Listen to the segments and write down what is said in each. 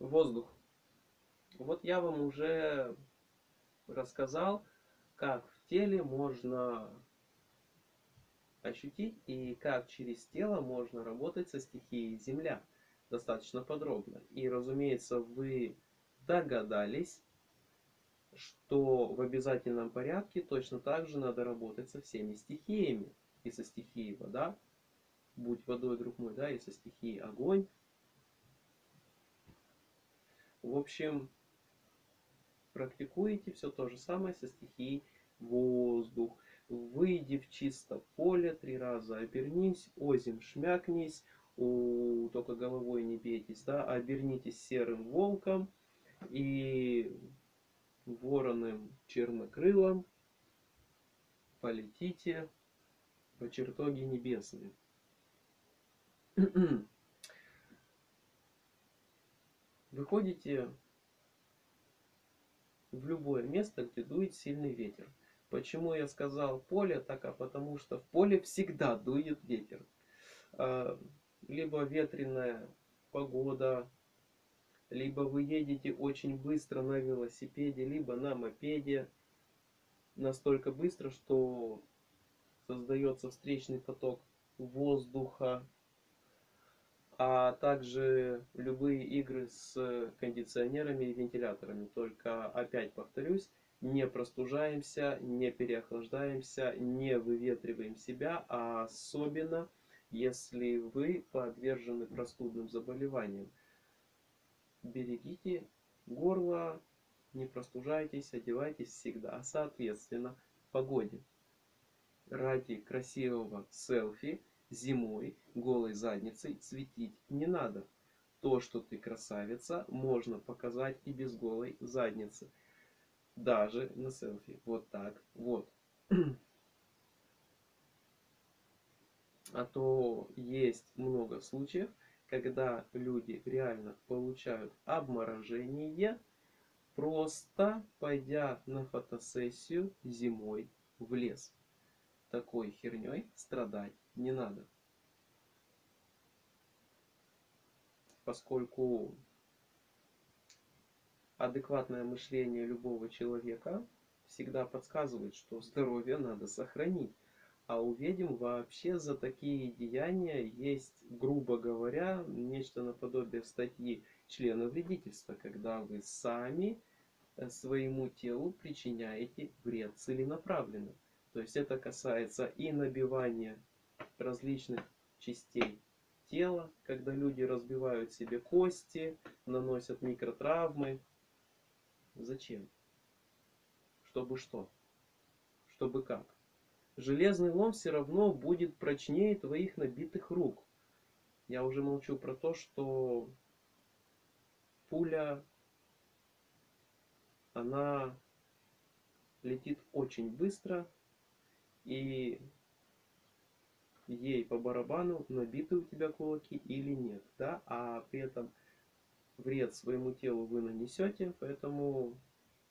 Воздух. Вот я вам уже рассказал, как в теле можно ощутить и как через тело можно работать со стихией Земля. Достаточно подробно. И, разумеется, вы догадались, что в обязательном порядке точно так же надо работать со всеми стихиями. И со стихией вода, будь водой, друг мой, да, и со стихией огонь. В общем, практикуете все то же самое со стихией воздух. Выйди в чисто поле, 3 раза обернись, озим шмякнись, только головой не бейтесь, да, обернитесь серым волком и вороным чернокрылом полетите по чертоги небесные. Выходите в любое место, где дует сильный ветер. Почему я сказал поле? Так, потому что в поле всегда дует ветер. Либо ветреная погода, либо вы едете очень быстро на велосипеде, либо на мопеде. Настолько быстро, что создается встречный поток воздуха, а также любые игры с кондиционерами и вентиляторами. Только, опять повторюсь, не простужаемся, не переохлаждаемся, не выветриваем себя, а особенно если вы подвержены простудным заболеваниям. Берегите горло, не простужайтесь, одевайтесь всегда соответственно погоде. Ради красивого селфи зимой голой задницей светить не надо. То, что ты красавица, можно показать и без голой задницы. Даже на селфи. Вот так вот. А то есть много случаев, когда люди реально получают обморожение, просто пойдя на фотосессию зимой в лес. Такой херней страдать не надо. Поскольку адекватное мышление любого человека всегда подсказывает, что здоровье надо сохранить. А у ведьм вообще за такие деяния есть, грубо говоря, нечто наподобие статьи члена вредительства, когда вы сами своему телу причиняете вред целенаправленно. То есть это касается и набивания различных частей тела, когда люди разбивают себе кости, наносят микротравмы. Зачем? Чтобы что? Чтобы как? Железный лом все равно будет прочнее твоих набитых рук. Я уже молчу про то, что пуля, она летит очень быстро, и ей по барабану, набиты у тебя кулаки или нет, да, а при этом вред своему телу вы нанесете, поэтому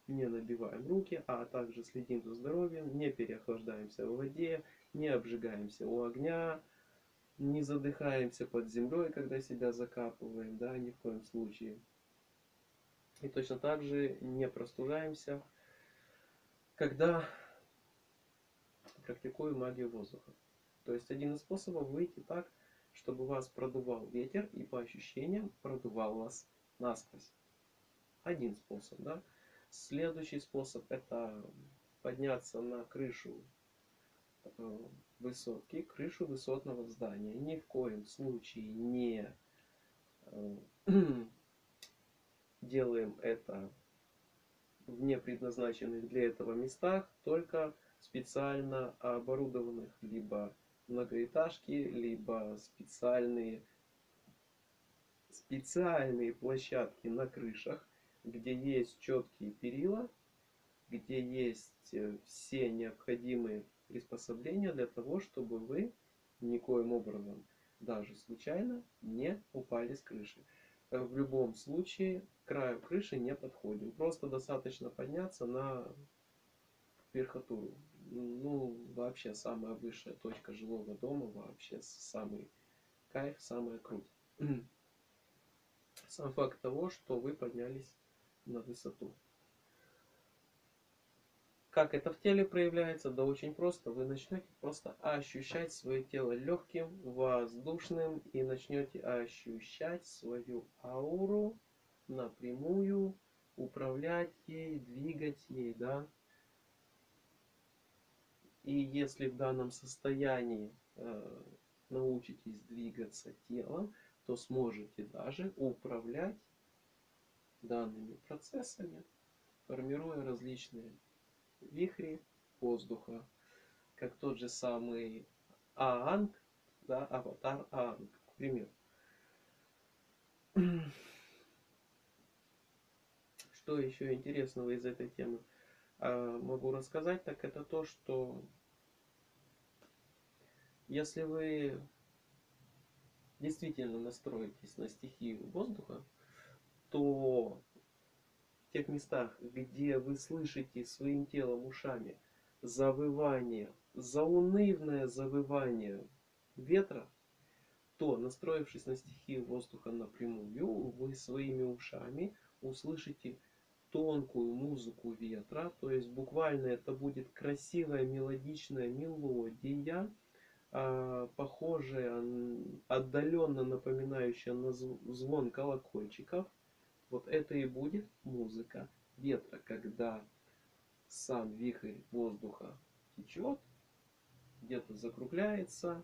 не набиваем руки, а также следим за здоровьем, не переохлаждаемся в воде, не обжигаемся у огня, не задыхаемся под землей, когда себя закапываем, да, ни в коем случае. И точно так же не простужаемся, когда практикуем магию воздуха. То есть один из способов выйти так, чтобы вас продувал ветер и по ощущениям продувал вас насквозь. Один способ, да. Следующий способ это подняться на крышу высотки, крышу высотного здания. Ни в коем случае не делаем это в непредназначенных для этого местах, только специально оборудованных либо многоэтажки, либо специальные площадки на крышах, где есть четкие перила, где есть все необходимые приспособления для того, чтобы вы никоим образом, даже случайно, не упали с крыши. В любом случае к краю крыши не подходим. Просто достаточно подняться на верхотуру. Ну, вообще самая высшая точка жилого дома, вообще самый кайф, самая круть. Сам факт того, что вы поднялись на высоту. Как это в теле проявляется? Да очень просто. Вы начнете просто ощущать свое тело легким, воздушным и начнете ощущать свою ауру напрямую, управлять ей, двигать ей, да. И если в данном состоянии научитесь двигаться телом, то сможете даже управлять данными процессами, формируя различные вихри воздуха, как тот же самый Аанг, да, аватар Аанг, к примеру. Что еще интересного из этой темы могу рассказать, так это то, что если вы действительно настроитесь на стихию воздуха, то в тех местах, где вы слышите своим телом, ушами завывание, заунывное завывание ветра, то, настроившись на стихию воздуха напрямую, вы своими ушами услышите тонкую музыку ветра, то есть буквально это будет красивая мелодичная мелодия, похожая, отдаленно напоминающая на звон колокольчиков. Вот это и будет музыка ветра, когда сам вихрь воздуха течет, где-то закругляется,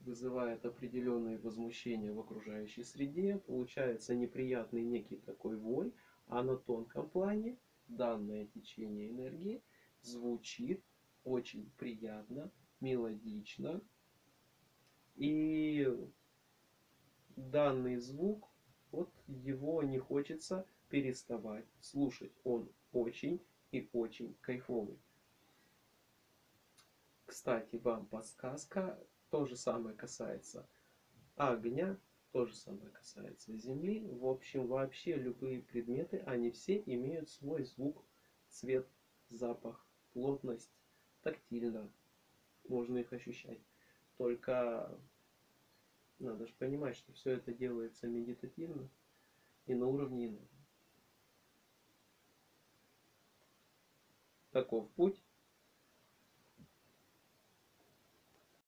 вызывает определенные возмущения в окружающей среде, получается неприятный некий такой вой, а на тонком плане данное течение энергии звучит очень приятно, мелодично, и данный звук, вот его не хочется переставать слушать, он очень и очень кайфовый. Кстати, вам подсказка. То же самое касается огня, то же самое касается земли. В общем, вообще любые предметы, они все имеют свой звук, цвет, запах, плотность, тактильно. Можно их ощущать. Только надо же понимать, что все это делается медитативно и на уровне энергии. Таков путь.